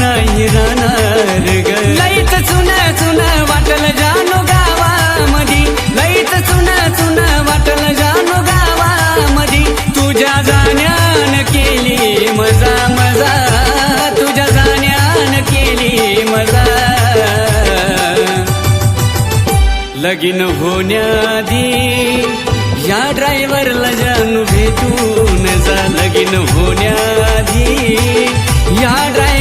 नाही राहणार ग. लईच चुन चुन वाटल जानू गावामधी, लईच चुन चुन वाटल जानू गावामधी. तुझ्या जाण्यान केली मजा मजा, तुझ्या जाण्यान केली मजा. लगीन होण्याआधी या ड्रायव्हरला जानू भेटून जा. लगीन होण्याआधी या ड्रायव्हर